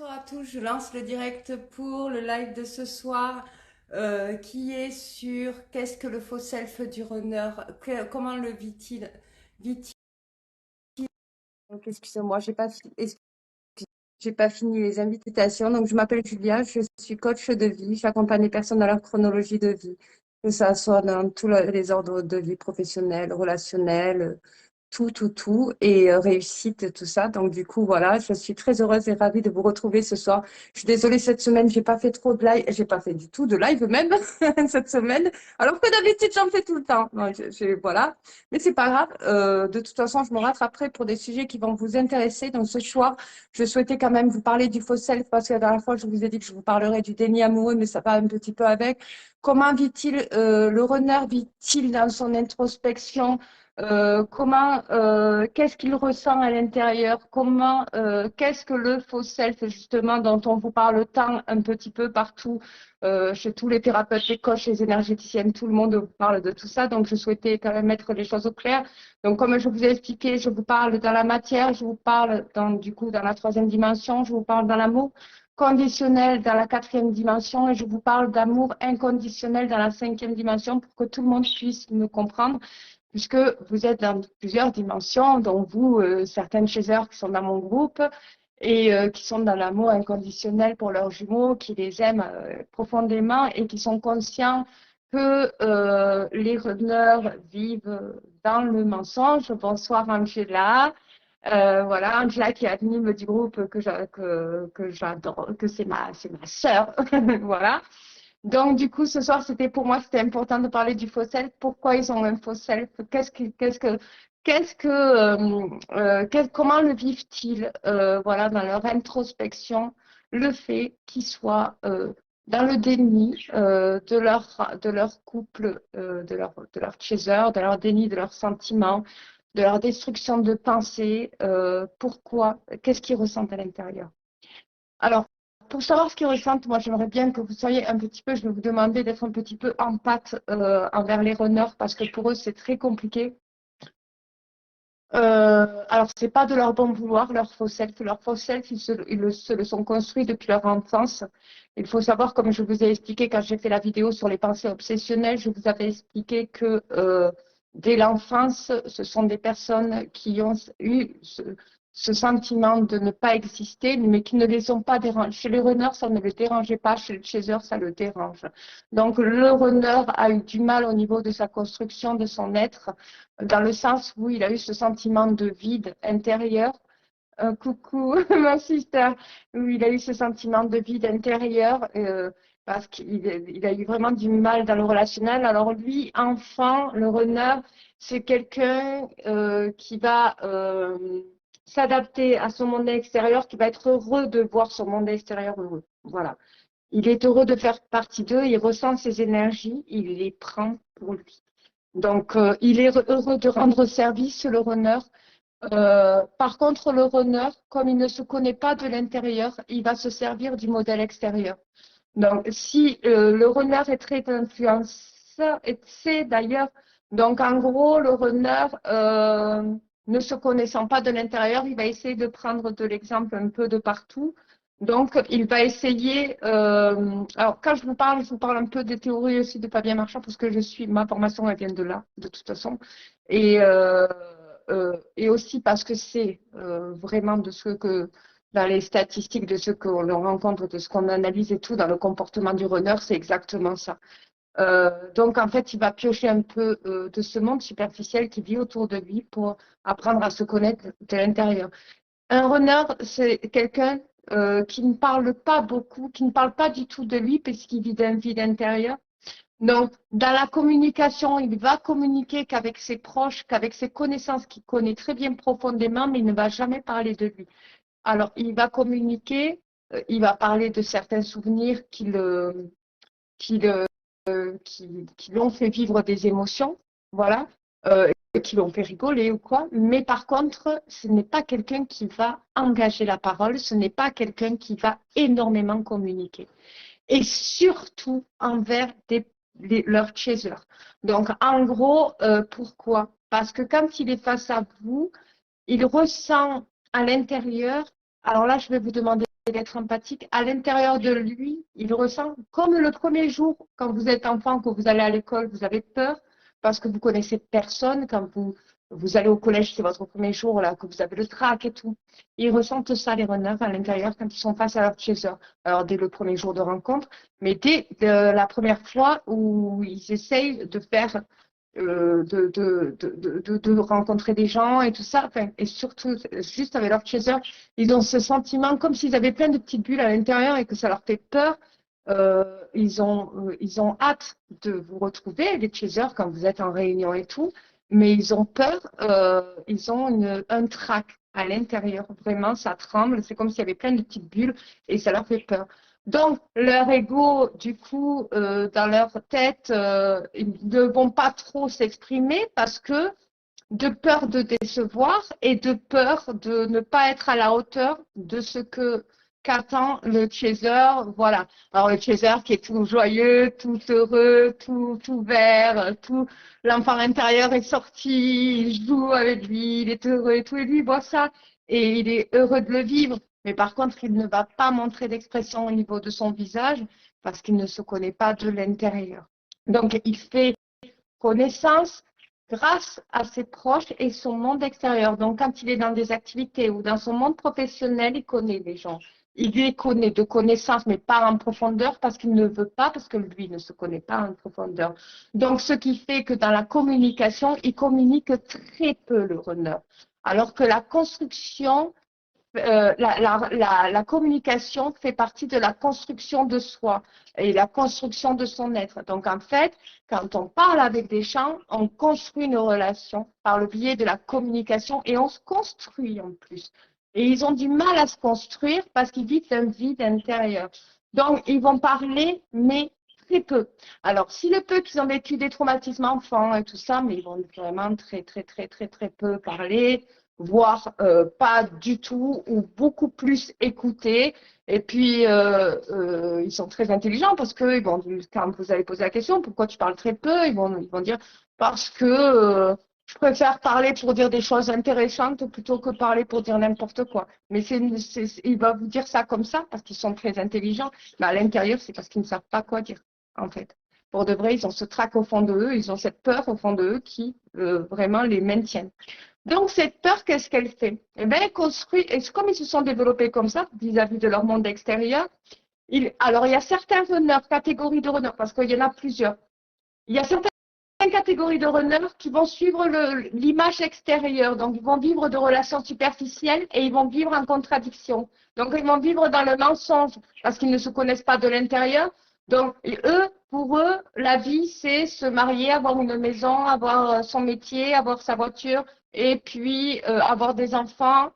Bonsoir à tous, je lance le direct pour le live de ce soir qui est sur qu'est-ce que le faux self du runner, comment le vit-il. Donc, excusez-moi, j'ai pas fini les invitations. Donc je m'appelle Julia, je suis coach de vie, j'accompagne les personnes dans leur chronologie de vie, que ça soit dans tous les ordres de vie professionnels, relationnels, tout, et réussite, tout ça. Donc, du coup, voilà, je suis très heureuse et ravie de vous retrouver ce soir. Je suis désolée, cette semaine, j'ai pas fait trop de live, j'ai pas fait du tout de live même cette semaine, alors que d'habitude, j'en fais tout le temps. Non, voilà. Mais c'est pas grave. De toute façon, je me rattraperai pour des sujets qui vont vous intéresser. Donc, ce soir, je souhaitais quand même vous parler du faux self parce que la dernière fois, je vous ai dit que je vous parlerai du déni amoureux, mais ça va un petit peu avec. Comment vit-il, le runner vit-il dans son introspection? Qu'est-ce qu'il ressent à l'intérieur? Qu'est-ce que le faux self, justement, dont on vous parle tant un petit peu partout, chez tous les thérapeutes, les coachs, les énergéticiennes, tout le monde vous parle de tout ça. Donc, je souhaitais quand même mettre les choses au clair. Donc, comme je vous ai expliqué, je vous parle dans la matière, je vous parle dans la troisième dimension, je vous parle dans l'amour conditionnel dans la quatrième dimension et je vous parle d'amour inconditionnel dans la cinquième dimension pour que tout le monde puisse me comprendre puisque vous êtes dans plusieurs dimensions, dont vous, certaines chasseurs qui sont dans mon groupe et qui sont dans l'amour inconditionnel pour leurs jumeaux, qui les aiment profondément et qui sont conscients que les runners vivent dans le mensonge. Bonsoir Angela. Voilà, Angela qui anime du groupe que j'adore, que c'est ma sœur. Voilà. Donc, du coup, ce soir, pour moi, c'était important de parler du faux self. Pourquoi ils ont un faux self? Comment le vivent-ils, voilà, dans leur introspection, le fait qu'ils soient dans le déni de leur couple, de leur chaser, de leur déni de leurs sentiments, de leur destruction de pensée. Pourquoi? Qu'est-ce qu'ils ressentent à l'intérieur? Alors, pour savoir ce qu'ils ressentent, moi, j'aimerais bien que vous soyez un petit peu, je vais vous demander d'être un petit peu empathe envers les runners parce que pour eux, c'est très compliqué. Alors, c'est pas de leur bon vouloir, leur faux self. Leur faux self, se le sont construits depuis leur enfance. Il faut savoir, comme je vous ai expliqué quand j'ai fait la vidéo sur les pensées obsessionnelles, je vous avais expliqué que dès l'enfance, ce sont des personnes qui ont eu ce sentiment de ne pas exister, mais qui ne les ont pas dérangés. Chez les runners, ça ne les dérangeait pas, chez les chasers, ça le dérange. Donc, le runner a eu du mal au niveau de sa construction, de son être, dans le sens où il a eu ce sentiment de vide intérieur. Coucou, ma sister, où il a eu ce sentiment de vide intérieur parce qu'il a eu vraiment du mal dans le relationnel. Alors lui, enfant, le runner, c'est quelqu'un qui va s'adapter à son monde extérieur, qui va être heureux de voir son monde extérieur heureux. Voilà. Il est heureux de faire partie d'eux, il ressent ses énergies, il les prend pour lui. Donc, il est heureux de rendre service, le runner. Par contre, le runner, comme il ne se connaît pas de l'intérieur, il va se servir du modèle extérieur. Donc, si le runner est très influenceur, et c'est d'ailleurs, donc en gros, le runner, ne se connaissant pas de l'intérieur, il va essayer de prendre de l'exemple un peu de partout. Donc, il va essayer, alors quand je vous parle un peu des théories aussi de Fabien Marchand, parce que ma formation, elle vient de là, de toute façon. Et aussi parce que c'est vraiment de ce que, dans les statistiques, de ce qu'on rencontre, de ce qu'on analyse et tout, dans le comportement du runner, c'est exactement ça. Donc, en fait, il va piocher un peu de ce monde superficiel qui vit autour de lui pour apprendre à se connaître de l'intérieur. Un runner, c'est quelqu'un qui ne parle pas beaucoup, qui ne parle pas du tout de lui, puisqu'il vit d'un vide intérieur. Donc, dans la communication, il va communiquer qu'avec ses proches, qu'avec ses connaissances qu'il connaît très bien profondément, mais il ne va jamais parler de lui. Alors, il va communiquer, il va parler de certains souvenirs qui l'ont fait vivre des émotions, voilà, qui l'ont fait rigoler ou quoi. Mais par contre, ce n'est pas quelqu'un qui va engager la parole, ce n'est pas quelqu'un qui va énormément communiquer. Et surtout envers leurs chasers. Donc, en gros, pourquoi? Parce que quand il est face à vous, il ressent à l'intérieur, alors là, je vais vous demander d'être empathique, à l'intérieur de lui, il ressent comme le premier jour, quand vous êtes enfant, que vous allez à l'école, vous avez peur parce que vous connaissez personne, quand vous allez au collège, c'est votre premier jour, là, que vous avez le trac et tout. Ils ressentent ça, les runners, à l'intérieur, quand ils sont face à leur chaser. Alors, dès le premier jour de rencontre, mais dès la première fois où ils essayent de faire de rencontrer des gens et tout ça, enfin, et surtout juste avec leur chaser, ils ont ce sentiment comme s'ils avaient plein de petites bulles à l'intérieur et que ça leur fait peur. Ils ont hâte de vous retrouver, les chasers, quand vous êtes en réunion et tout, mais ils ont peur, ils ont un trac à l'intérieur, vraiment, ça tremble, c'est comme s'il y avait plein de petites bulles et ça leur fait peur. Donc, leur ego, du coup, dans leur tête, ils ne vont pas trop s'exprimer parce que de peur de décevoir et de peur de ne pas être à la hauteur de ce que qu'attend le chaser. Voilà. Alors, le chaser qui est tout joyeux, tout heureux, tout vert, tout, l'enfant intérieur est sorti, il joue avec lui, il est heureux et tout, et lui, il voit ça et il est heureux de le vivre. Mais par contre, il ne va pas montrer d'expression au niveau de son visage parce qu'il ne se connaît pas de l'intérieur. Donc, il fait connaissance grâce à ses proches et son monde extérieur. Donc, quand il est dans des activités ou dans son monde professionnel, il connaît les gens. Il les connaît de connaissance, mais pas en profondeur parce qu'il ne veut pas, parce que lui ne se connaît pas en profondeur. Donc, ce qui fait que dans la communication, il communique très peu, le runner. Alors que la construction la communication fait partie de la construction de soi et la construction de son être. Donc, en fait, quand on parle avec des gens, on construit une relation par le biais de la communication et on se construit en plus. Et ils ont du mal à se construire parce qu'ils vivent un vide intérieur. Donc, ils vont parler, mais très peu. Alors, si le peu qu'ils ont vécu des traumatismes enfants et tout ça, mais ils vont vraiment très peu parler, voire pas du tout ou beaucoup plus écouter. Et puis, ils sont très intelligents parce que quand vous allez poser la question, pourquoi tu parles très peu, ils vont dire parce que je préfère parler pour dire des choses intéressantes plutôt que parler pour dire n'importe quoi. Mais il va vous dire ça comme ça parce qu'ils sont très intelligents, mais à l'intérieur, c'est parce qu'ils ne savent pas quoi dire, en fait. Pour de vrai, ils ont ce trac au fond d'eux, ils ont cette peur au fond d'eux qui vraiment les maintiennent. Donc, cette peur, qu'est-ce qu'elle fait? Eh bien, elle construit, et comme ils se sont développés comme ça, vis-à-vis de leur monde extérieur, alors il y a certains runners, catégories de runners, parce qu'il y en a plusieurs. Il y a certaines catégories de runners qui vont suivre l'image extérieure, donc ils vont vivre de relations superficielles et ils vont vivre en contradiction. Donc, ils vont vivre dans le mensonge parce qu'ils ne se connaissent pas de l'intérieur. Donc, pour eux, la vie, c'est se marier, avoir une maison, avoir son métier, avoir sa voiture, et puis avoir des enfants,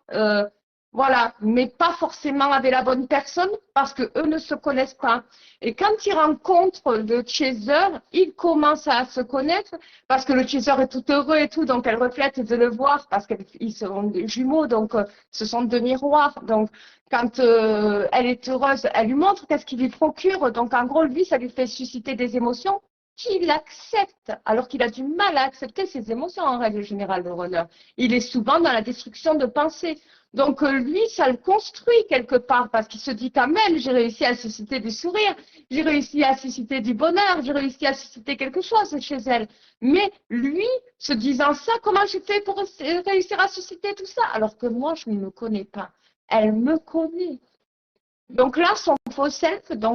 voilà, mais pas forcément avec la bonne personne parce que eux ne se connaissent pas. Et quand ils rencontrent le chaser, ils commencent à se connaître parce que le chaser est tout heureux et tout, donc elle reflète de le voir parce qu'ils sont des jumeaux, donc ce sont deux miroirs. Donc quand elle est heureuse, elle lui montre qu'est-ce qu'il lui procure. Donc en gros, lui, ça lui fait susciter des émotions qu'il accepte, alors qu'il a du mal à accepter ses émotions en règle générale, le runner. Il est souvent dans la destruction de pensée. Donc lui, ça le construit quelque part parce qu'il se dit quand même, j'ai réussi à susciter du sourire, j'ai réussi à susciter du bonheur, j'ai réussi à susciter quelque chose chez elle. Mais lui, se disant ça, comment j'ai fait pour réussir à susciter tout ça? Alors que moi, je ne me connais pas. Elle me connaît. Donc là, son faux self va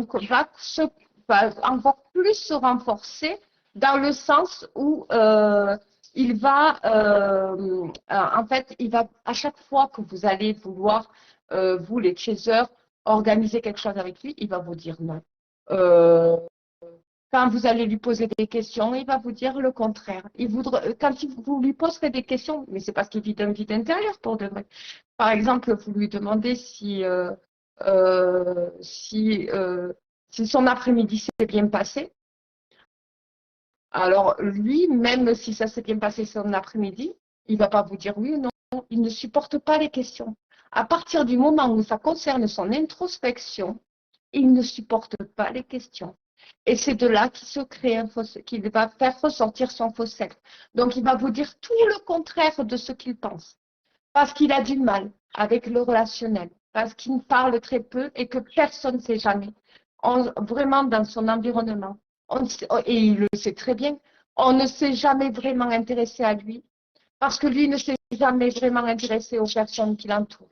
encore plus se renforcer dans le sens où il va, en fait, il va, à chaque fois que vous allez vouloir, vous les chasers, organiser quelque chose avec lui, il va vous dire non. Quand vous allez lui poser des questions, il va vous dire le contraire. Quand vous lui poserez des questions, mais c'est parce qu'il vit un vide intérieur pour de vrai. Par exemple, vous lui demandez si son après-midi s'est bien passé. Alors, lui, même si ça s'est bien passé son après-midi, il ne va pas vous dire oui ou non. Il ne supporte pas les questions. À partir du moment où ça concerne son introspection, il ne supporte pas les questions. Et c'est de là qu'il va faire ressortir son faux self. Donc, il va vous dire tout le contraire de ce qu'il pense. Parce qu'il a du mal avec le relationnel. parce qu'il parle très peu et que personne ne sait jamais. Vraiment dans son environnement. Et il le sait très bien, on ne s'est jamais vraiment intéressé à lui parce que lui ne s'est jamais vraiment intéressé aux personnes qui l'entourent.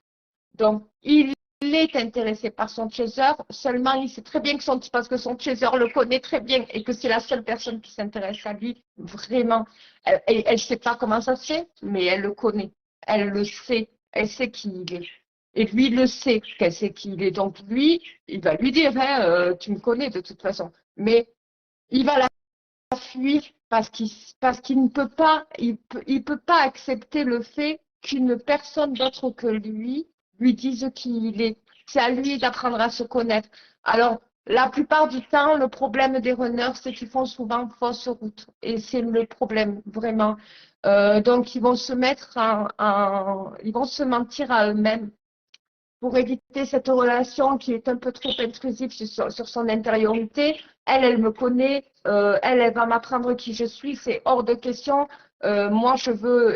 Donc, il est intéressé par son chaser, seulement il sait très bien que parce que son chaser le connaît très bien et que c'est la seule personne qui s'intéresse à lui, vraiment. Elle ne sait pas comment ça se fait, mais elle le connaît. Elle le sait. Elle sait qui il est. Et lui, il le sait qu'elle sait qui il est. Donc, lui, il va lui dire, hein, tu me connais de toute façon. Mais il va la fuir parce qu'il ne peut pas, il peut pas accepter le fait qu'une personne d'autre que lui dise qui il est. C'est à lui d'apprendre à se connaître. Alors, la plupart du temps, le problème des runners, c'est qu'ils font souvent fausse route. Et c'est le problème, vraiment. Donc, ils vont se mettre ils vont se mentir à eux-mêmes pour éviter cette relation qui est un peu trop intrusive sur son intériorité. Elle me connaît, elle va m'apprendre qui je suis, c'est hors de question. Moi,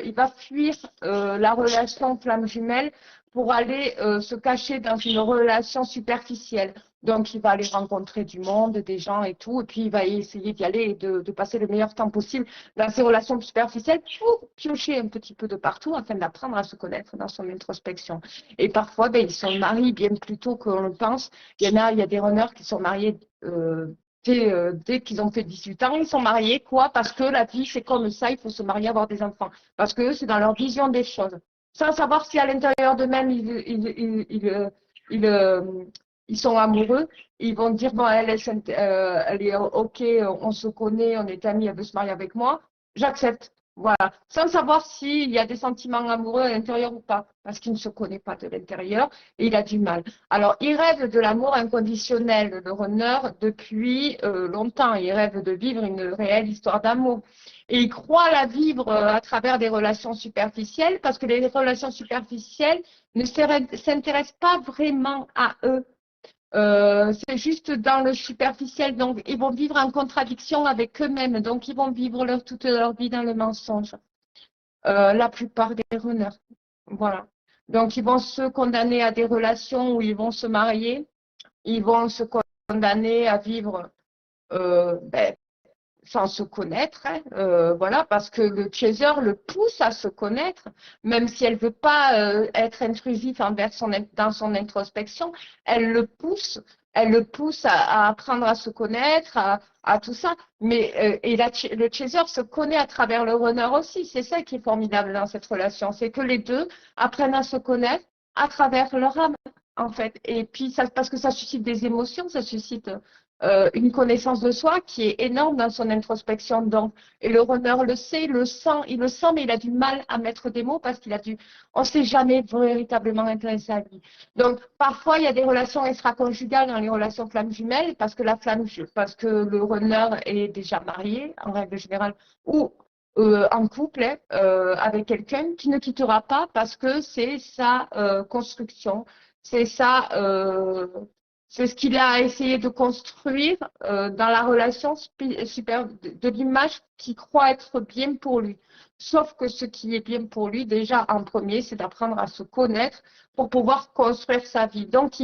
il va fuir la relation flamme jumelle pour aller se cacher dans une relation superficielle. Donc, il va aller rencontrer du monde, des gens et tout, et puis il va essayer d'y aller et de passer le meilleur temps possible dans ces relations superficielles pour piocher un petit peu de partout afin d'apprendre à se connaître dans son introspection. Et parfois, ils sont mariés bien plus tôt qu'on le pense. Il y a des runners qui sont mariés dès qu'ils ont fait 18 ans. Ils sont mariés, quoi? Parce que la vie, c'est comme ça, il faut se marier, avoir des enfants. Parce que c'est dans leur vision des choses. Sans savoir si à l'intérieur d'eux-mêmes, ils sont amoureux. Ils vont dire, bon, elle est OK, on se connaît, on est amis, elle veut se marier avec moi. J'accepte. Voilà, sans savoir s'il y a des sentiments amoureux à l'intérieur ou pas, parce qu'il ne se connaît pas de l'intérieur et il a du mal. Alors, il rêve de l'amour inconditionnel, le runner, depuis longtemps. Il rêve de vivre une réelle histoire d'amour. Et il croit la vivre à travers des relations superficielles, parce que les relations superficielles ne s'intéressent pas vraiment à eux. C'est juste dans le superficiel, donc ils vont vivre en contradiction avec eux-mêmes, donc ils vont vivre toute leur vie dans le mensonge, la plupart des runners. Voilà. Donc ils vont se condamner à des relations où ils vont se marier, ils vont se condamner à vivre sans se connaître, hein, voilà, parce que le chaser le pousse à se connaître, même si elle veut pas être intrusive dans son introspection, elle le pousse à apprendre à se connaître, à tout ça. Mais le chaser se connaît à travers le runner aussi. C'est ça qui est formidable dans cette relation, c'est que les deux apprennent à se connaître à travers leur âme, en fait. Et puis parce que ça suscite des émotions, ça suscite une connaissance de soi qui est énorme dans son introspection. Donc, et le runner le sait, il le sent, mais il a du mal à mettre des mots parce on ne s'est jamais véritablement intéressé à lui. Donc, parfois, il y a des relations extra-conjugales dans les relations flammes jumelles parce que parce que le runner est déjà marié, en règle générale, ou en couple avec quelqu'un qui ne quittera pas parce que c'est sa construction, c'est ça. C'est ce qu'il a essayé de construire dans la relation de l'image qu'il croit être bien pour lui. Sauf que ce qui est bien pour lui, déjà en premier, c'est d'apprendre à se connaître pour pouvoir construire sa vie. Donc,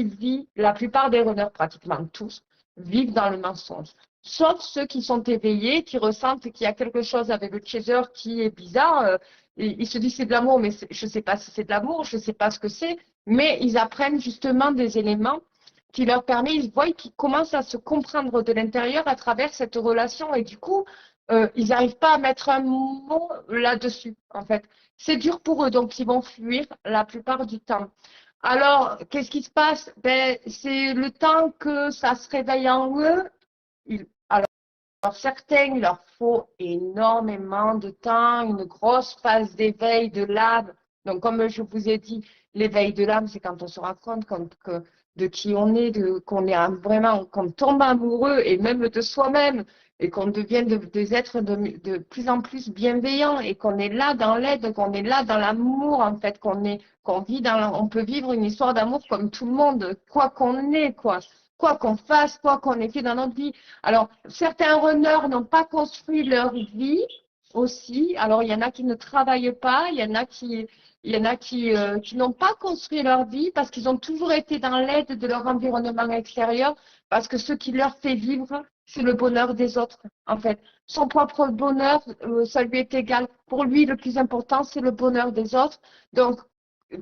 la plupart des runners, pratiquement tous, vivent dans le mensonge. Sauf ceux qui sont éveillés, qui ressentent qu'il y a quelque chose avec le chaser qui est bizarre. Ils se disent c'est de l'amour, mais je ne sais pas si c'est de l'amour, je ne sais pas ce que c'est. Mais ils apprennent justement des éléments qui leur permet, ils voient qu'ils commencent à se comprendre de l'intérieur à travers cette relation et du coup, ils n'arrivent pas à mettre un mot là-dessus, en fait. C'est dur pour eux, donc ils vont fuir la plupart du temps. Alors, qu'est-ce qui se passe? C'est le temps que ça se réveille en eux. Alors, certains, il leur faut énormément de temps, une grosse phase d'éveil de l'âme. Donc, comme je vous ai dit, l'éveil de l'âme, c'est quand on se rend compte de qui on est, qu'on est vraiment, qu'on tombe amoureux et même de soi-même et qu'on devient des êtres de plus en plus bienveillants et qu'on est là dans l'aide, qu'on est là dans l'amour, en fait, on peut vivre une histoire d'amour comme tout le monde, quoi qu'on ait, quoi qu'on fasse, quoi qu'on ait fait dans notre vie. Alors, certains runners n'ont pas construit leur vie aussi. Alors, il y en a qui ne travaillent pas, il y en a qui n'ont pas construit leur vie parce qu'ils ont toujours été dans l'aide de leur environnement extérieur, parce que ce qui leur fait vivre, c'est le bonheur des autres, en fait. Son propre bonheur, ça lui est égal. Pour lui, le plus important, c'est le bonheur des autres. Donc,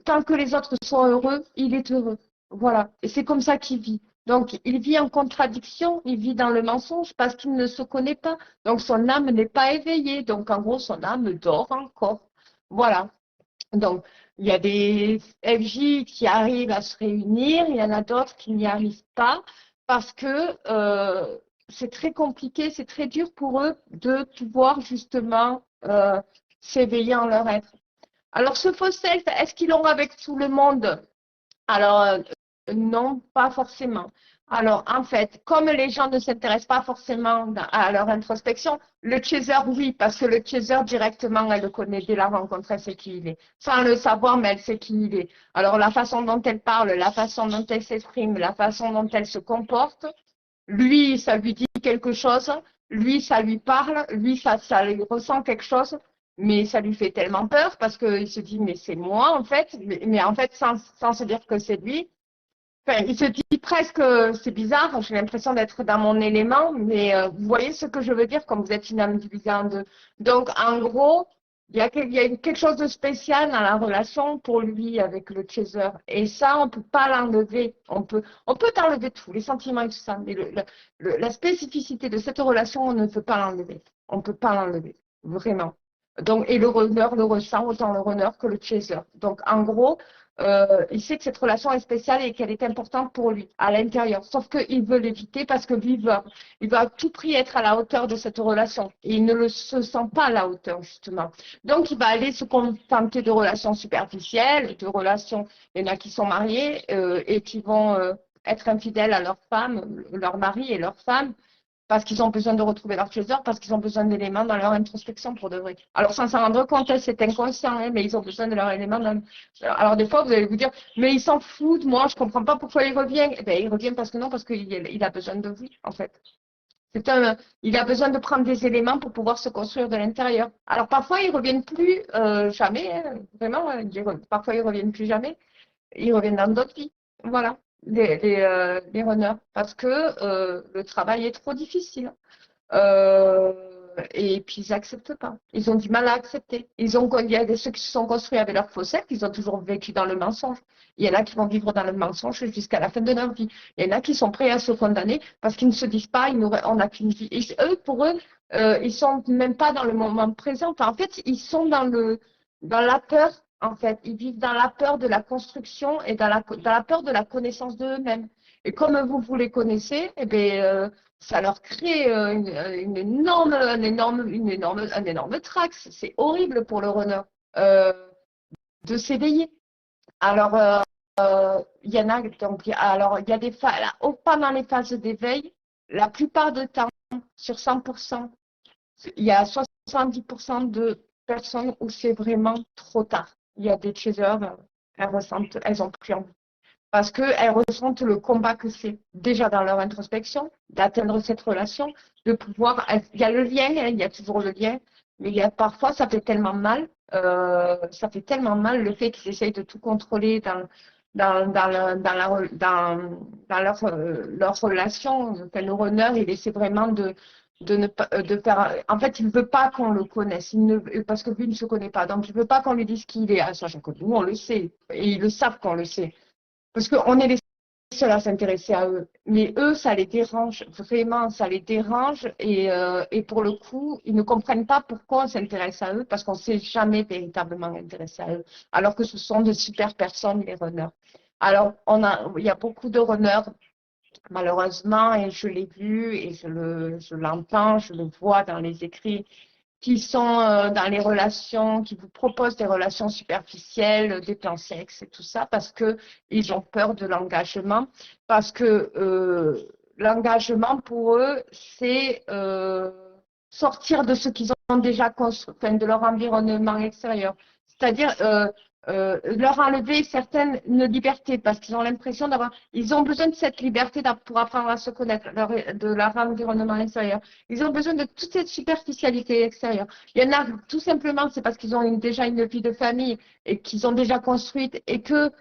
tant que les autres sont heureux, il est heureux. Voilà. Et c'est comme ça qu'il vit. Donc, il vit en contradiction, il vit dans le mensonge parce qu'il ne se connaît pas. Donc, son âme n'est pas éveillée. Donc, en gros, son âme dort encore. Voilà. Donc, il y a des FJ qui arrivent à se réunir, il y en a d'autres qui n'y arrivent pas parce que c'est très compliqué, c'est très dur pour eux de pouvoir justement s'éveiller en leur être. Alors, ce faux self, est-ce qu'ils l'ont avec tout le monde? Alors, non, pas forcément. Alors, en fait, comme les gens ne s'intéressent pas forcément à leur introspection, le chaser, oui, parce que le chaser, directement, elle le connaît dès la rencontre, elle sait qui il est. Sans le savoir, mais elle sait qui il est. Alors, la façon dont elle parle, la façon dont elle s'exprime, la façon dont elle se comporte, lui, ça lui dit quelque chose, lui, ça lui parle, lui, ça lui ressent quelque chose, mais ça lui fait tellement peur parce qu'il se dit, mais c'est moi, en fait, mais en fait, sans se dire que c'est lui. Enfin, il se dit presque, c'est bizarre, j'ai l'impression d'être dans mon élément, mais vous voyez ce que je veux dire quand vous êtes une âme divisée en deux. Donc, en gros, il y a quelque chose de spécial dans la relation pour lui avec le chaser. Et ça, on ne peut pas l'enlever. On peut enlever tout, les sentiments et tout ça, mais la spécificité de cette relation, on ne peut pas l'enlever. On ne peut pas l'enlever, vraiment. Donc, et le runner le ressent autant le runner que le chaser. Donc, en gros, il sait que cette relation est spéciale et qu'elle est importante pour lui, à l'intérieur. Sauf qu'il veut l'éviter parce que lui, il va à tout prix être à la hauteur de cette relation. Et il ne se sent pas à la hauteur, justement. Donc, il va aller se contenter de relations superficielles, de relations, il y en a qui sont mariés et qui vont être infidèles à leur femme, leur mari et leur femme, parce qu'ils ont besoin de retrouver leur trésor, parce qu'ils ont besoin d'éléments dans leur introspection pour de vrai. Alors, sans s'en rendre compte, c'est inconscient, hein, mais ils ont besoin de leurs éléments. Alors, des fois, vous allez vous dire, mais il s'en fout de moi, je ne comprends pas pourquoi il revient. Eh bien, il revient parce que non, parce qu'il a besoin de vous, en fait. Il a besoin de prendre des éléments pour pouvoir se construire de l'intérieur. Alors, parfois, ils ne reviennent plus jamais, hein, vraiment, parfois, ils ne reviennent plus jamais. Ils reviennent dans d'autres vies. Voilà, les runners. Parce que le travail est trop difficile. Euh, et puis ils n'acceptent pas. Ils ont du mal à accepter. Il y a ceux qui se sont construits avec leur faussettes, ils ont toujours vécu dans le mensonge. Il y en a qui vont vivre dans le mensonge jusqu'à la fin de leur vie. Il y en a qui sont prêts à se condamner parce qu'ils ne se disent pas, on n'a qu'une vie. Et pour eux, ils sont même pas dans le moment présent. Enfin, en fait, ils sont dans la peur. En fait, ils vivent dans la peur de la construction et dans la peur de la connaissance d'eux-mêmes. Et comme vous les connaissez, eh bien, ça leur crée un énorme trax. C'est horrible pour le runner de s'éveiller. Alors, il y en a, donc, alors, il y a des phases, pendant les phases d'éveil, la plupart du temps, sur 100%, il y a 70% de personnes où c'est vraiment trop tard. Il y a des chasers, elles ont plus envie. Parce qu'elles ressentent le combat que c'est déjà dans leur introspection, d'atteindre cette relation, de pouvoir. Il y a le lien, hein, il y a toujours le lien, mais parfois ça fait tellement mal, le fait qu'ils essayent de tout contrôler dans leur relation. Enfin, le runner, il essaie vraiment de ne pas de faire. En fait, il ne veut pas qu'on le connaisse, parce que lui ne se connaît pas. Donc, il ne veut pas qu'on lui dise qui il est. Ah, sachant que nous, on le sait, et ils le savent qu'on le sait. Parce qu'on est les seuls à s'intéresser à eux. Mais eux, ça les dérange, vraiment, ça les dérange. Et pour le coup, ils ne comprennent pas pourquoi on s'intéresse à eux, parce qu'on ne s'est jamais véritablement intéressé à eux. Alors que ce sont de super personnes, les runners. Alors, il y a beaucoup de runners, malheureusement, et je l'ai vu, et je l'entends, je le vois dans les écrits, qui sont dans les relations, qui vous proposent des relations superficielles, des plans sexe et tout ça, parce qu'ils ont peur de l'engagement, parce que l'engagement pour eux, c'est sortir de ce qu'ils ont déjà construit, enfin, de leur environnement extérieur. C'est-à-dire, leur enlever certaines libertés parce qu'ils ont l'impression d'avoir, ils ont besoin de cette liberté pour apprendre à se connaître, de leur environnement extérieur. Ils ont besoin de toute cette superficialité extérieure. Il y en a tout simplement, c'est parce qu'ils ont déjà une vie de famille et qu'ils ont déjà construite et que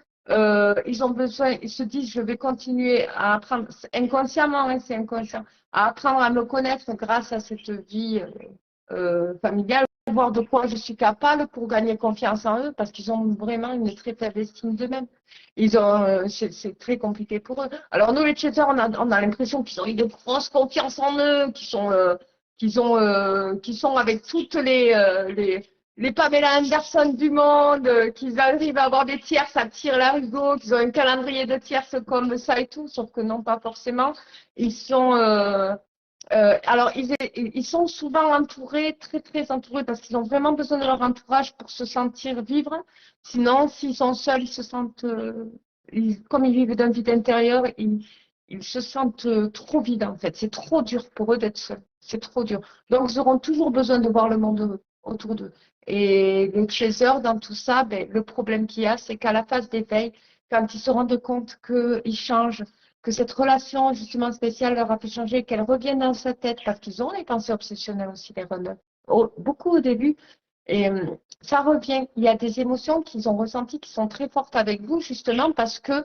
ils ont besoin, ils se disent, je vais continuer à apprendre inconsciemment, hein, c'est inconscient, à apprendre à me connaître grâce à cette vie familiale, voir de quoi je suis capable pour gagner confiance en eux, parce qu'ils ont vraiment une très faible estime d'eux-mêmes. C'est très compliqué pour eux. Alors nous, les chasseurs, on a l'impression qu'ils ont une grosse confiance en eux, qu'ils sont avec toutes les Pamela Anderson du monde, qu'ils arrivent à avoir des tierces à tir larigot, qu'ils ont un calendrier de tierces comme ça et tout, sauf que non, pas forcément. Ils sont alors, ils sont souvent entourés, très, très entourés, parce qu'ils ont vraiment besoin de leur entourage pour se sentir vivre. Sinon, s'ils sont seuls, ils se sentent, comme ils vivent d'un vide intérieur, ils se sentent trop vides, en fait. C'est trop dur pour eux d'être seuls. C'est trop dur. Donc, ils auront toujours besoin de voir le monde autour d'eux. Et les chasers, dans tout ça, ben, le problème qu'il y a, c'est qu'à la phase d'éveil, quand ils se rendent compte qu'ils changent, que cette relation justement spéciale leur a fait changer, qu'elle revienne dans sa tête, parce qu'ils ont les pensées obsessionnelles aussi, les runners, beaucoup au début, et ça revient. Il y a des émotions qu'ils ont ressenties qui sont très fortes avec vous, justement parce que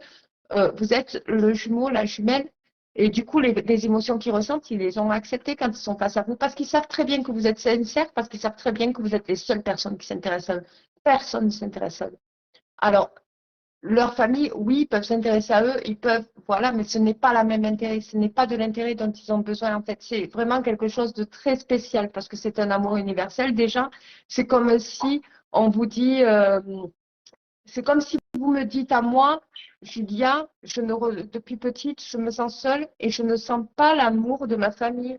vous êtes le jumeau, la jumelle, et du coup, les émotions qu'ils ressentent, ils les ont acceptées quand ils sont face à vous, parce qu'ils savent très bien que vous êtes sincère, parce qu'ils savent très bien que vous êtes les seules personnes qui s'intéressent à eux. Personne ne s'intéresse à eux. Alors, leur famille, oui, peuvent s'intéresser à eux, ils peuvent, voilà, mais ce n'est pas la même intérêt, ce n'est pas de l'intérêt dont ils ont besoin, en fait. C'est vraiment quelque chose de très spécial parce que c'est un amour universel. Déjà, c'est comme si on vous dit, c'est comme si vous me dites à moi, Julia, depuis petite, je me sens seule et je ne sens pas l'amour de ma famille.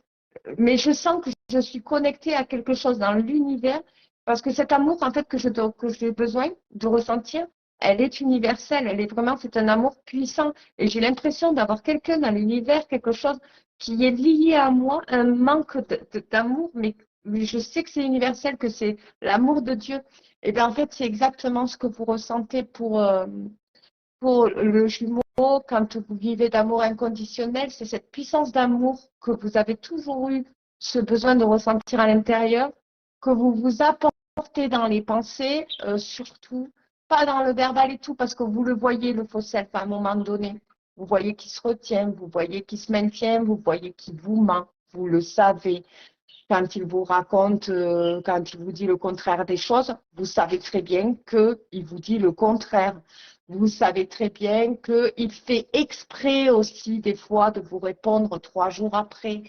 Mais je sens que je suis connectée à quelque chose dans l'univers parce que cet amour, en fait, que j'ai besoin de ressentir, elle est universelle. Elle est vraiment, c'est un amour puissant. Et j'ai l'impression d'avoir quelqu'un dans l'univers, quelque chose qui est lié à moi, un manque d'amour, mais je sais que c'est universel, que c'est l'amour de Dieu. Et bien, en fait, c'est exactement ce que vous ressentez pour le jumeau, quand vous vivez d'amour inconditionnel, c'est cette puissance d'amour que vous avez toujours eu, ce besoin de ressentir à l'intérieur, que vous vous apportez dans les pensées, surtout, pas dans le verbal et tout, parce que vous le voyez, le faux self, à un moment donné. Vous voyez qu'il se retient, vous voyez qu'il se maintient, vous voyez qu'il vous ment, vous le savez. Quand il vous raconte, quand il vous dit le contraire des choses, vous savez très bien qu'il vous dit le contraire. Vous savez très bien qu'il fait exprès aussi des fois de vous répondre 3 jours après,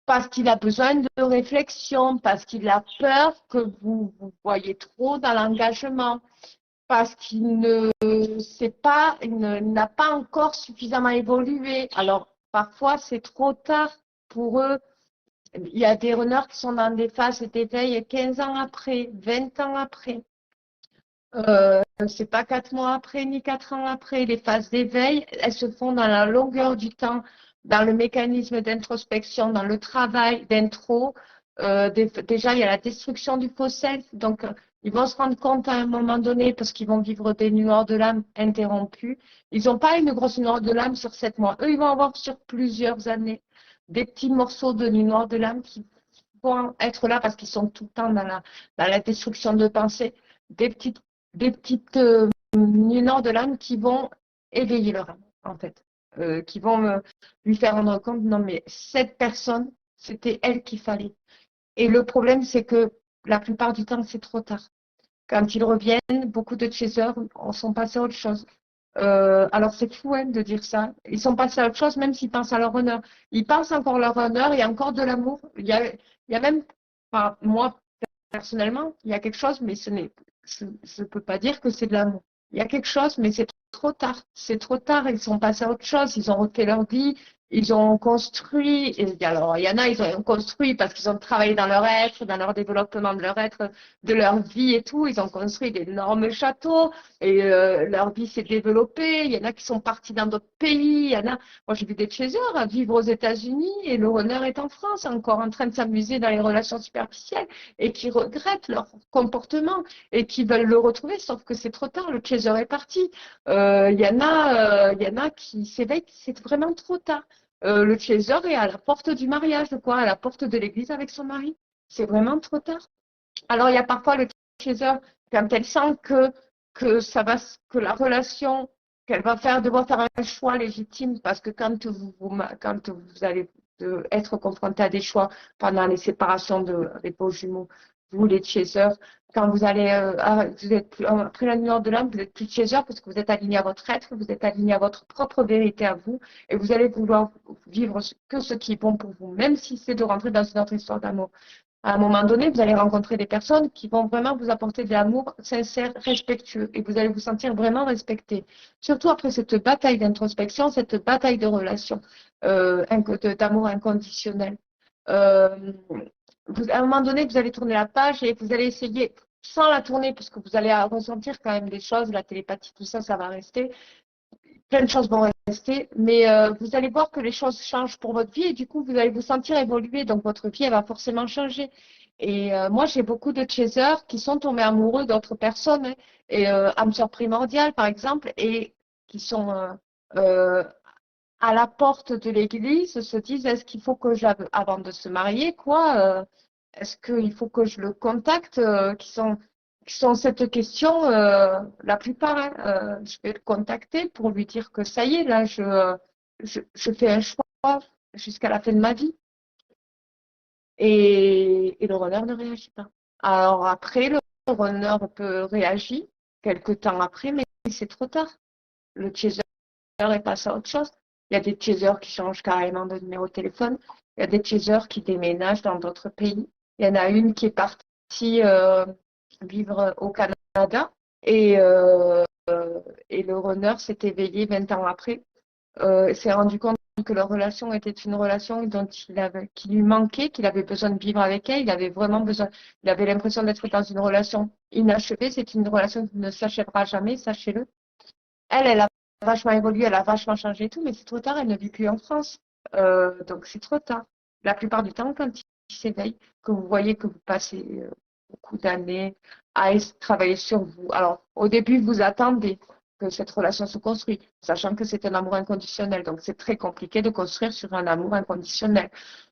parce qu'il a besoin de réflexion, parce qu'il a peur que vous voyez trop dans l'engagement, parce qu'il n'a pas encore suffisamment évolué. Alors, parfois, c'est trop tard pour eux. Il y a des runners qui sont dans des phases d'éveil 15 ans après, 20 ans après. C'est pas 4 mois après ni 4 ans après. Les phases d'éveil, elles se font dans la longueur du temps, dans le mécanisme d'introspection, dans le travail d'intro. Déjà, il y a la destruction du faux self. Donc, ils vont se rendre compte à un moment donné, parce qu'ils vont vivre des nuits hors de l'âme interrompues. Ils n'ont pas une grosse nuit hors de l'âme sur 7 mois. Eux, ils vont avoir sur plusieurs années des petits morceaux de nuit noire de l'âme qui vont être là parce qu'ils sont tout le temps dans la destruction de pensée. Des petites nuits noires de l'âme qui vont éveiller leur âme, en fait. Qui vont lui faire rendre compte, non mais cette personne, c'était elle qu'il fallait. Et le problème, c'est que la plupart du temps, c'est trop tard. Quand ils reviennent, beaucoup de chasers sont passés à autre chose. Alors c'est fou hein, de dire ça. Ils sont passés à autre chose, même s'ils pensent à leur honneur. Ils pensent encore à leur honneur, il y a encore de l'amour. Il y a même, enfin, moi personnellement, il y a quelque chose, mais je ne peux pas dire que c'est de l'amour. Il y a quelque chose, mais c'est trop tard. C'est trop tard. Ils sont passés à autre chose. Ils ont refait leur vie. ils ont construit, et alors il y en a, ils ont construit parce qu'ils ont travaillé dans leur être, dans leur développement de leur être, de leur vie et tout. Ils ont construit d'énormes châteaux et leur vie s'est développée. Il y en a qui sont partis dans d'autres pays. Il y en a, moi j'ai vu des chasers vivre aux États-Unis et le runner est en France, encore en train de s'amuser dans les relations superficielles et qui regrettent leur comportement et qui veulent le retrouver, sauf que c'est trop tard, le chaser est parti. Il y en a qui s'éveillent, c'est vraiment trop tard. Le chaser est à la porte du mariage, quoi, à la porte de l'église avec son mari. C'est vraiment trop tard. Alors, il y a parfois le chaser, quand elle sent que la relation, qu'elle va devoir faire un choix légitime, parce que quand vous allez être confronté à des choix pendant les séparations des beaux jumeaux, vous les chasers, quand vous allez, vous êtes après la lumière de l'âme, vous êtes plus chaser parce que vous êtes aligné à votre être, vous êtes aligné à votre propre vérité à vous, et vous allez vouloir vivre que ce qui est bon pour vous, même si c'est de rentrer dans une autre histoire d'amour. À un moment donné, vous allez rencontrer des personnes qui vont vraiment vous apporter de l'amour sincère, respectueux, et vous allez vous sentir vraiment respecté. Surtout après cette bataille d'introspection, cette bataille de relations, d'amour inconditionnel. Euh, à un moment donné, vous allez tourner la page et vous allez essayer, sans la tourner, parce que vous allez ressentir quand même des choses, la télépathie, tout ça, ça va rester. Plein de choses vont rester, mais vous allez voir que les choses changent pour votre vie et du coup, vous allez vous sentir évoluer. Donc, votre vie, elle va forcément changer. Et moi, j'ai beaucoup de chasers qui sont tombés amoureux d'autres personnes, hein, et âme sœur primordiale, par exemple, et qui sont euh, à la porte de l'église, se disent, est-ce qu'il faut que avant de se marier, quoi, est-ce qu'il faut que je le contacte, qui sont cette question, la plupart, hein, je vais le contacter pour lui dire que ça y est, là, je fais un choix jusqu'à la fin de ma vie. Et le runner ne réagit pas. Alors après, le runner peut réagir quelques temps après, mais c'est trop tard. Le chaser est passé à autre chose. Il y a des chasers qui changent carrément de numéro de téléphone. Il y a des chasers qui déménagent dans d'autres pays. Il y en a une qui est partie vivre au Canada et le runner s'est éveillé 20 ans après. S'est rendu compte que leur relation était une relation qui lui manquait, qu'il avait besoin de vivre avec elle. Il avait vraiment besoin. Il avait l'impression d'être dans une relation inachevée. C'est une relation qui ne s'achèvera jamais, sachez-le. Elle a vachement évolué, elle a vachement changé et tout, mais c'est trop tard, elle ne vit plus en France. Donc c'est trop tard. La plupart du temps, quand il s'éveille, que vous voyez que vous passez beaucoup d'années à travailler sur vous. Alors, au début, vous attendez que cette relation se construise, sachant que c'est un amour inconditionnel. Donc, c'est très compliqué de construire sur un amour inconditionnel.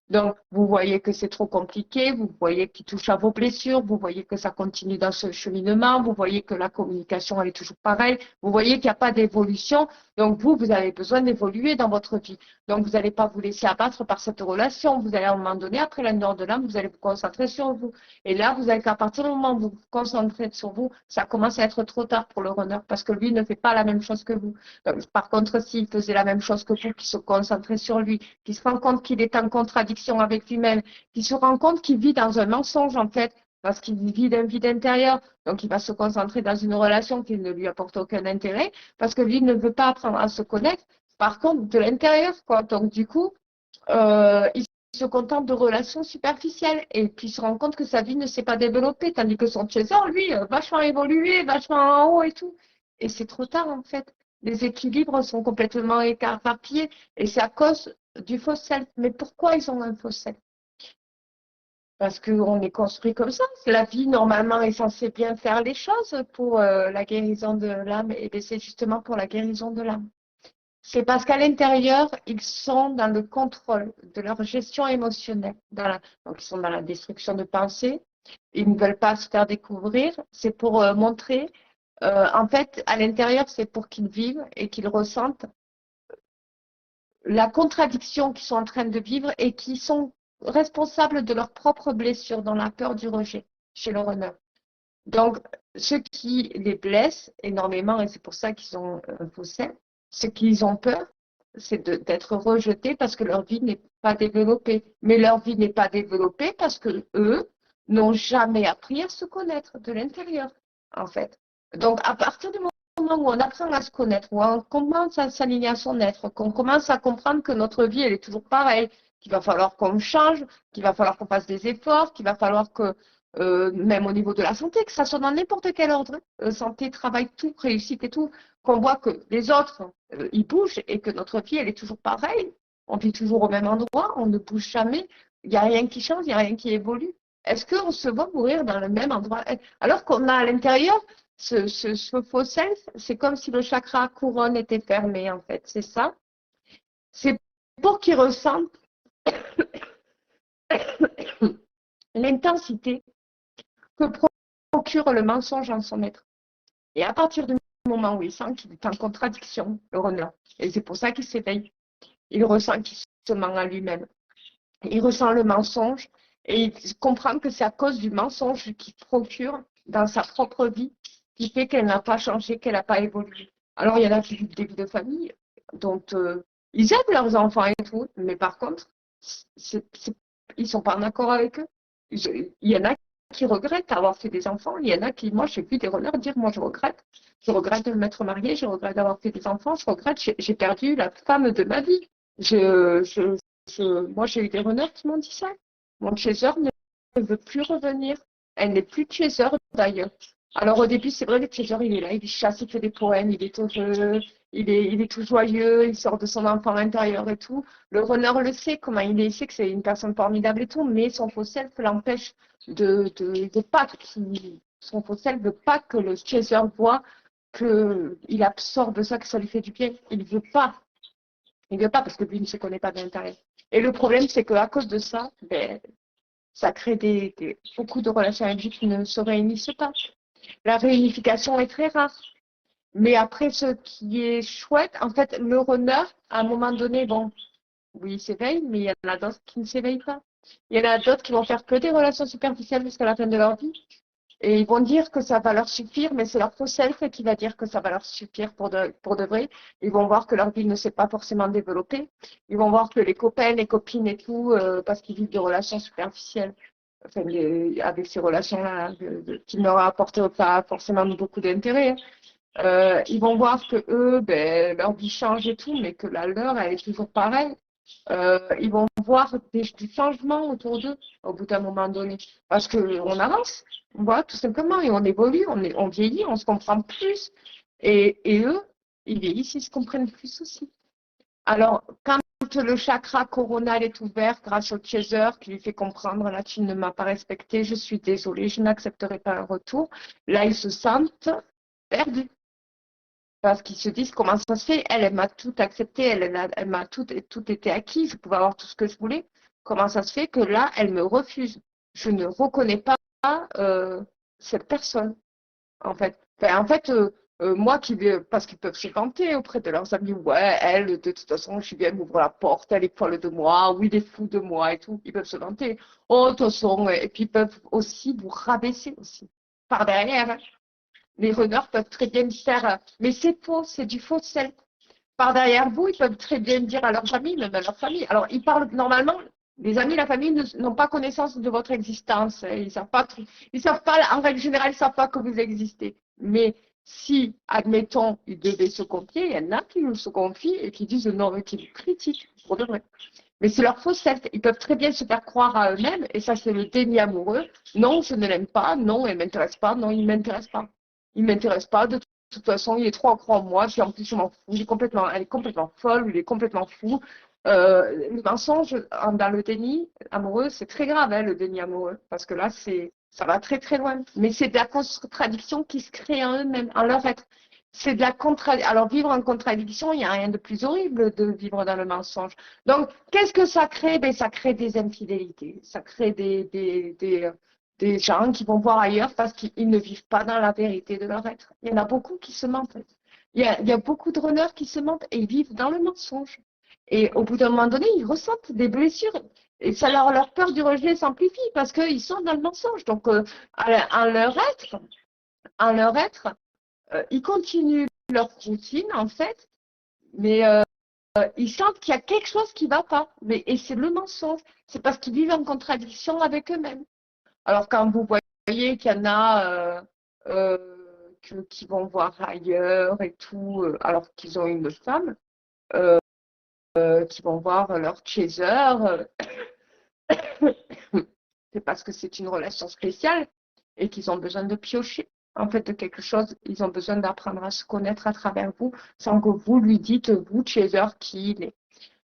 Donc, vous voyez que c'est trop compliqué, vous voyez qu'il touche à vos blessures, vous voyez que ça continue dans ce cheminement, vous voyez que la communication, elle est toujours pareille, vous voyez qu'il n'y a pas d'évolution. Donc, vous avez besoin d'évoluer dans votre vie. Donc, vous n'allez pas vous laisser abattre par cette relation. Vous allez, à un moment donné, après la lueur de l'âme, vous allez vous concentrer sur vous. Et là, vous allez qu'à partir du moment où vous vous concentrez sur vous, ça commence à être trop tard pour le runner parce que lui ne fait pas la même chose que vous. Donc, par contre, s'il faisait la même chose que vous, qui se concentrait sur lui, qui se rend compte qu'il est en contradiction avec lui-même, qui se rend compte qu'il vit dans un mensonge, en fait, parce qu'il vit d'un vide intérieur. Donc, il va se concentrer dans une relation qui ne lui apporte aucun intérêt parce que lui ne veut pas apprendre à se connaître, par contre, de l'intérieur, quoi. Donc, du coup, il se contente de relations superficielles et puis il se rend compte que sa vie ne s'est pas développée, tandis que son chaser, lui, vachement évolué, vachement en haut et tout. Et c'est trop tard, en fait. Les équilibres sont complètement écarpillés et c'est à cause du faux self. Mais pourquoi ils ont un faux self? Parce qu'on est construit comme ça. La vie, normalement, est censée bien faire les choses pour la guérison de l'âme. Et bien, c'est justement pour la guérison de l'âme. C'est parce qu'à l'intérieur, ils sont dans le contrôle de leur gestion émotionnelle. Donc, ils sont dans la destruction de pensée. Ils ne veulent pas se faire découvrir. C'est pour montrer, en fait, à l'intérieur, c'est pour qu'ils vivent et qu'ils ressentent la contradiction qu'ils sont en train de vivre et qui sont responsables de leurs propres blessures dans la peur du rejet chez le runner. Donc, ce qui les blesse énormément, et c'est pour ça qu'ils ont un fossé, ce qu'ils ont peur, c'est d'être rejetés parce que leur vie n'est pas développée. Mais leur vie n'est pas développée parce que eux n'ont jamais appris à se connaître de l'intérieur, en fait. Donc, à partir du moment moment où on apprend à se connaître, où on commence à s'aligner à son être, qu'on commence à comprendre que notre vie, elle est toujours pareille, qu'il va falloir qu'on change, qu'il va falloir qu'on fasse des efforts, qu'il va falloir que, même au niveau de la santé, que ça soit dans n'importe quel ordre, santé, travail, tout, réussite et tout, qu'on voit que les autres, ils bougent et que notre vie, elle est toujours pareille. On vit toujours au même endroit, on ne bouge jamais, il n'y a rien qui change, il n'y a rien qui évolue. Est-ce qu'on se voit mourir dans le même endroit? Alors qu'on a à l'intérieur ce faux self, c'est comme si le chakra couronne était fermé, en fait. C'est ça. C'est pour qu'il ressente l'intensité que procure le mensonge en son être. Et à partir du moment où il sent qu'il est en contradiction, le runner, et c'est pour ça qu'il s'éveille, il ressent qu'il se ment à lui-même. Il ressent le mensonge et il comprend que c'est à cause du mensonge qu'il procure dans sa propre vie qui fait qu'elle n'a pas changé, qu'elle n'a pas évolué. Alors, il y en a qui vivent des vies de famille dont ils aiment leurs enfants et tout, mais par contre, ils ne sont pas en accord avec eux. Il y en a qui regrettent avoir fait des enfants, il y en a qui, moi j'ai vu des runners dire, moi je regrette de m'être mariée, je regrette d'avoir fait des enfants, je regrette, j'ai perdu la femme de ma vie. Moi, j'ai eu des runners qui m'ont dit ça. Mon chaser ne veut plus revenir. Elle n'est plus chaser d'ailleurs. Alors au début, c'est vrai, le chaser, il est là, il chasse, il fait des poèmes, il est heureux, il est tout joyeux, il sort de son enfant intérieur et tout. Le runner le sait, comment il sait que c'est une personne formidable et tout, mais son faux self l'empêche de pas son faux self veut pas que le chaser voit qu'il absorbe ça, que ça lui fait du bien. Il veut pas. Il veut pas parce que lui ne se connaît pas de l'intérieur. Et le problème, c'est qu'à cause de ça, ça crée beaucoup de relations avec lui qui ne se réunissent pas. La réunification est très rare. Mais après, ce qui est chouette, en fait, le runner, à un moment donné, bon, oui, il s'éveille, mais il y en a d'autres qui ne s'éveillent pas. Il y en a d'autres qui vont faire que des relations superficielles jusqu'à la fin de leur vie. Et ils vont dire que ça va leur suffire, mais c'est leur faux self qui va dire que ça va leur suffire pour de vrai. Ils vont voir que leur vie ne s'est pas forcément développée. Ils vont voir que les copains, les copines et tout, parce qu'ils vivent des relations superficielles, enfin, avec ces relations-là, qui ne leur apportent pas forcément beaucoup d'intérêt. Ils vont voir que eux, leur vie change et tout, mais que la leur, elle est toujours pareille. Ils vont voir du changement autour d'eux au bout d'un moment donné. Parce qu'on avance, on voit tout simplement, et on évolue, on vieillit, on se comprend plus. Et eux, ils vieillissent, ils se comprennent plus aussi. Alors, quand le chakra coronal est ouvert grâce au chaser qui lui fait comprendre, là, tu ne m'as pas respecté, je suis désolée, je n'accepterai pas un retour, là, ils se sentent perdus. Parce qu'ils se disent comment ça se fait, elle m'a tout accepté, elle m'a tout été acquis, je pouvais avoir tout ce que je voulais. Comment ça se fait que là, elle me refuse? Je ne reconnais pas cette personne, en fait. Enfin, en fait, moi, parce qu'ils peuvent se vanter auprès de leurs amis, ouais, elle, de toute façon, je viens m'ouvrir la porte, elle est folle de moi, oui, il est fou de moi et tout. Ils peuvent se vanter. Oh, de toute façon, et puis ils peuvent aussi vous rabaisser aussi, par derrière. Hein. Les runners peuvent très bien faire, mais c'est faux, c'est du faux self. Par derrière vous, ils peuvent très bien dire à leurs amis, même à leur famille. Alors, ils parlent normalement, les amis, la famille n'ont pas connaissance de votre existence. Ils savent pas, en règle générale, ils ne savent pas que vous existez. Mais si, admettons, ils devaient se confier, il y en a qui nous se confient et qui disent non, mais qui vous critiquent, pour de vrai. Mais c'est leur faux self. Ils peuvent très bien se faire croire à eux-mêmes, et ça, c'est le déni amoureux. Non, je ne l'aime pas, non, elle ne m'intéresse pas, non, il ne m'intéresse pas. Il ne m'intéresse pas, de toute façon, il est trop accro en moi, puis en plus, je m'en fous, elle est complètement folle, il est complètement fou. Le mensonge dans le déni amoureux, c'est très grave, hein, le déni amoureux, parce que là, ça va très très loin. Mais c'est de la contradiction qui se crée en eux-mêmes, en leur être. C'est de la contradiction. Alors, vivre en contradiction, il n'y a rien de plus horrible de vivre dans le mensonge. Donc, qu'est-ce que ça crée? Ça crée des infidélités, ça crée des gens qui vont voir ailleurs parce qu'ils ne vivent pas dans la vérité de leur être. Il y en a beaucoup qui se mentent. Il y a beaucoup de runners qui se mentent et ils vivent dans le mensonge. Et au bout d'un moment donné, ils ressentent des blessures. Et ça leur peur du rejet s'amplifie parce qu'ils sont dans le mensonge. Donc, en leur être, ils continuent leur routine, en fait, mais ils sentent qu'il y a quelque chose qui ne va pas. Et c'est le mensonge. C'est parce qu'ils vivent en contradiction avec eux-mêmes. Alors, quand vous voyez qu'il y en a qui vont voir ailleurs et tout, alors qu'ils ont une femme, qui vont voir leur chaser. C'est parce que c'est une relation spéciale et qu'ils ont besoin de piocher en fait de quelque chose. Ils ont besoin d'apprendre à se connaître à travers vous sans que vous lui dites, vous, chaser, qui il est.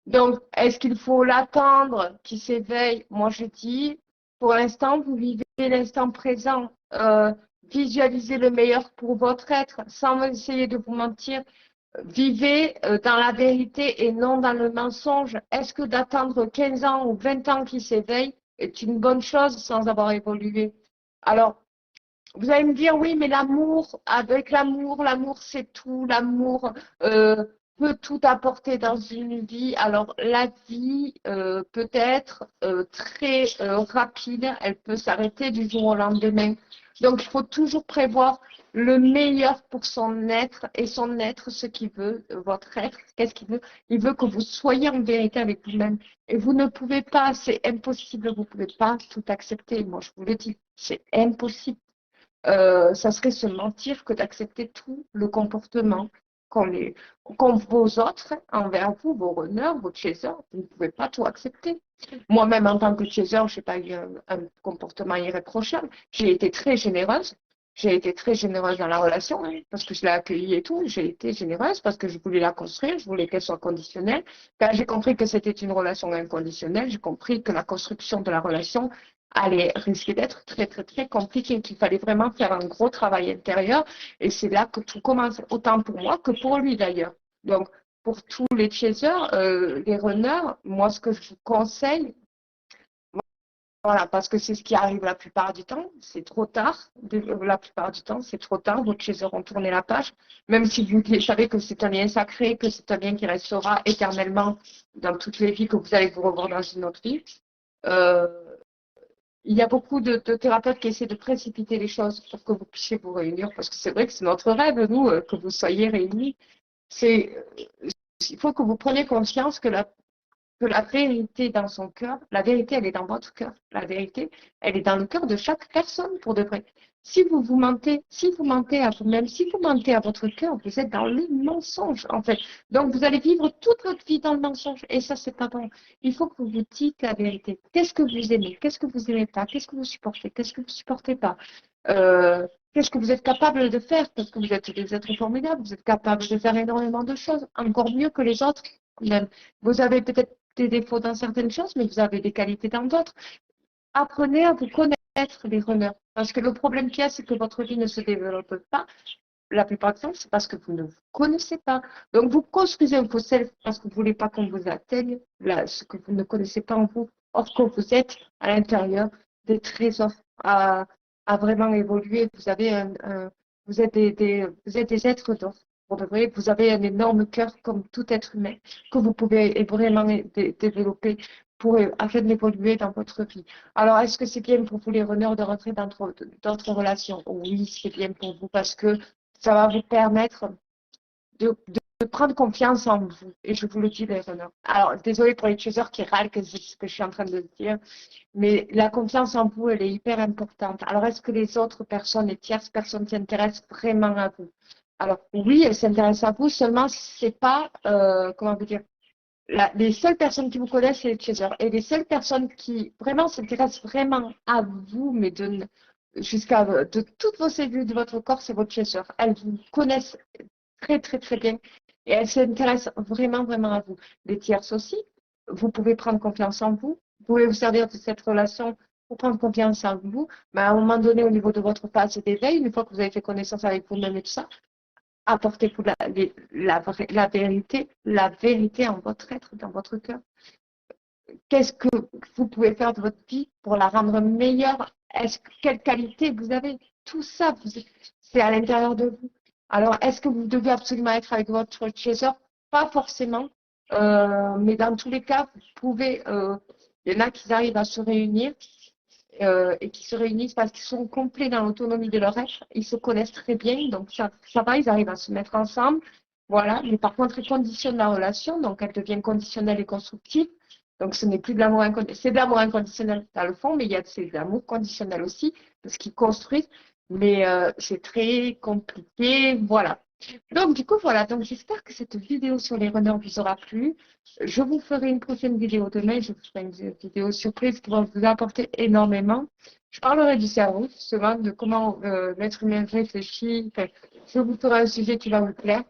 Donc, est-ce qu'il faut l'attendre qu'il s'éveille? Moi, je dis, pour l'instant, vous vivez l'instant présent. Visualisez le meilleur pour votre être sans essayer de vous mentir. Vivez dans la vérité et non dans le mensonge. Est-ce que d'attendre 15 ans ou 20 ans qu'il s'éveille est une bonne chose sans avoir évolué? Alors, vous allez me dire, oui, mais l'amour, avec l'amour, l'amour c'est tout, l'amour peut tout apporter dans une vie. Alors, la vie peut être très rapide, elle peut s'arrêter du jour au lendemain. Donc, il faut toujours prévoir le meilleur pour son être et son être, ce qu'il veut, votre être, qu'est-ce qu'il veut? Il veut que vous soyez en vérité avec vous-même. Et vous ne pouvez pas, c'est impossible, vous ne pouvez pas tout accepter. Moi, je vous le dis, c'est impossible. Ça serait se mentir que d'accepter tout le comportement qu'ont vos autres envers vous, vos runners, vos chasers. Vous ne pouvez pas tout accepter. Moi-même, en tant que chaser, je n'ai pas eu un comportement irréprochable. J'ai été très généreuse. J'ai été très généreuse dans la relation, hein, parce que je l'ai accueillie et tout. J'ai été généreuse parce que je voulais la construire, je voulais qu'elle soit conditionnelle. Quand j'ai compris que c'était une relation inconditionnelle, j'ai compris que la construction de la relation allait risquer d'être très, très, très compliqué, qu'il fallait vraiment faire un gros travail intérieur. Et c'est là que tout commence, autant pour moi que pour lui d'ailleurs. Donc, pour tous les chasers, les runners, moi, ce que je vous conseille, voilà, parce que c'est ce qui arrive la plupart du temps, c'est trop tard. La plupart du temps, c'est trop tard. Vos chasers ont tourné la page, même si vous savez que c'est un lien sacré, que c'est un lien qui restera éternellement dans toutes les vies, que vous allez vous revoir dans une autre vie. Il y a beaucoup de thérapeutes qui essaient de précipiter les choses pour que vous puissiez vous réunir, parce que c'est vrai que c'est notre rêve, nous, que vous soyez réunis. Il faut que vous preniez conscience que la vérité dans son cœur, la vérité, elle est dans votre cœur. La vérité, elle est dans le cœur de chaque personne pour de vrai. Si vous mentez à vous-même, si vous mentez à votre cœur, vous êtes dans le mensonge, en fait. Donc, vous allez vivre toute votre vie dans le mensonge. Et ça, c'est pas bon. Il faut que vous dites la vérité. Qu'est-ce que vous aimez? Qu'est-ce que vous aimez pas? Qu'est-ce que vous supportez? Qu'est-ce que vous supportez pas? Qu'est-ce que vous êtes capable de faire? Parce que vous êtes des êtres formidables. Vous êtes capable de faire énormément de choses, encore mieux que les autres. Même. Vous avez peut-être des défauts dans certaines choses, mais vous avez des qualités dans d'autres. Apprenez à vous connaître, les runners. Parce que le problème qu'il y a, c'est que votre vie ne se développe pas. La plupart du temps, c'est parce que vous ne vous connaissez pas. Donc, vous construisez un faux self parce que vous ne voulez pas qu'on vous atteigne, là, ce que vous ne connaissez pas en vous. Or que vous êtes à l'intérieur des trésors à vraiment évoluer. Vous êtes vous êtes des êtres d'or. Pour de vrai, vous avez un énorme cœur comme tout être humain que vous pouvez vraiment développer afin d'évoluer dans votre vie. Alors, est-ce que c'est bien pour vous les runners de rentrer dans d'autres relations? Oui, c'est bien pour vous parce que ça va vous permettre de prendre confiance en vous. Et je vous le dis, les runners. Alors, désolé pour les chasers qui râlent que c'est ce que je suis en train de dire, mais la confiance en vous, elle est hyper importante. Alors, est-ce que les autres personnes, les tierces personnes s'intéressent vraiment à vous? Alors, oui, elles s'intéressent à vous, seulement c'est pas, comment vous dire, les seules personnes qui vous connaissent, c'est les chasers. Et les seules personnes qui vraiment s'intéressent vraiment à vous, mais jusqu'à de toutes vos cellules de votre corps, c'est votre chaser. Elles vous connaissent très, très, très bien. Et elles s'intéressent vraiment, vraiment à vous. Les tierces aussi, vous pouvez prendre confiance en vous. Vous pouvez vous servir de cette relation pour prendre confiance en vous. Mais à un moment donné, au niveau de votre phase d'éveil, une fois que vous avez fait connaissance avec vous-même et tout ça, apportez-vous la vérité en votre être, dans votre cœur. Qu'est-ce que vous pouvez faire de votre vie pour la rendre meilleure? Quelle qualité vous avez? Tout ça, c'est à l'intérieur de vous. Alors, est-ce que vous devez absolument être avec votre chaser? Pas forcément, mais dans tous les cas, vous pouvez. Il y en a qui arrivent à se réunir et qui se réunissent parce qu'ils sont complets dans l'autonomie de leur être. Ils se connaissent très bien, donc ça va, ils arrivent à se mettre ensemble. Voilà, mais par contre, ils conditionnent la relation, donc elle devient conditionnelle et constructive. Donc, ce n'est plus de l'amour inconditionnel. C'est de l'amour inconditionnel dans le fond, mais il y a de l'amour conditionnel aussi, parce qu'ils construisent. Mais c'est très compliqué, voilà. Donc, du coup, voilà. Donc, j'espère que cette vidéo sur les runners vous aura plu. Je vous ferai une prochaine vidéo demain. Je vous ferai une vidéo surprise qui va vous apporter énormément. Je parlerai du cerveau, justement, de comment l'être humain réfléchit. Enfin, je vous ferai un sujet qui va vous plaire.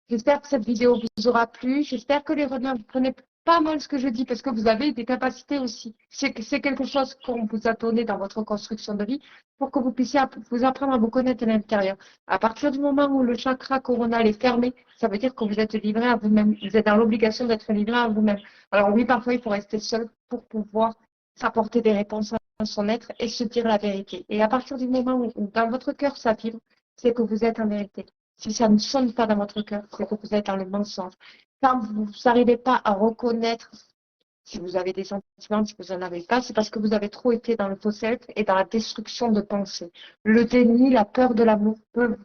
J'espère que cette vidéo vous aura plu. J'espère que les runners, vous prenez pas mal ce que je dis parce que vous avez des capacités aussi. C'est quelque chose qu'on vous a donné dans votre construction de vie pour que vous puissiez vous apprendre à vous connaître à l'intérieur. À partir du moment où le chakra coronal est fermé, ça veut dire que vous êtes livré à vous-même. Vous êtes dans l'obligation d'être livré à vous-même. Alors oui, parfois, il faut rester seul pour pouvoir s'apporter des réponses à son être et se dire la vérité. Et à partir du moment où dans votre cœur ça vibre, c'est que vous êtes en vérité. Si ça ne sonne pas dans votre cœur, c'est que vous êtes dans le mensonge. Quand vous n'arrivez pas à reconnaître si vous avez des sentiments, si vous n'en avez pas, c'est parce que vous avez trop été dans le faux self et dans la destruction de pensée. Le déni, la peur de l'amour peut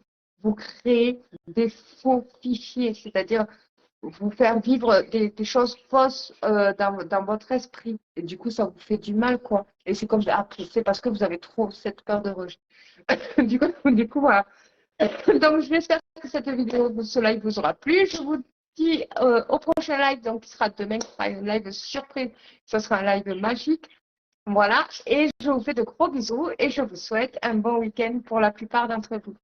vous créer des faux fichiers, c'est-à-dire vous faire vivre des choses fausses dans votre esprit. Et du coup, ça vous fait du mal, quoi. Et c'est comme après, c'est parce que vous avez trop cette peur de rejet. du coup, voilà. Donc, j'espère que cette vidéo, ce live vous aura plu. Je vous dis au prochain live, donc qui sera demain, qui sera un live surprise. Ce sera un live magique. Voilà. Et je vous fais de gros bisous et je vous souhaite un bon week-end pour la plupart d'entre vous.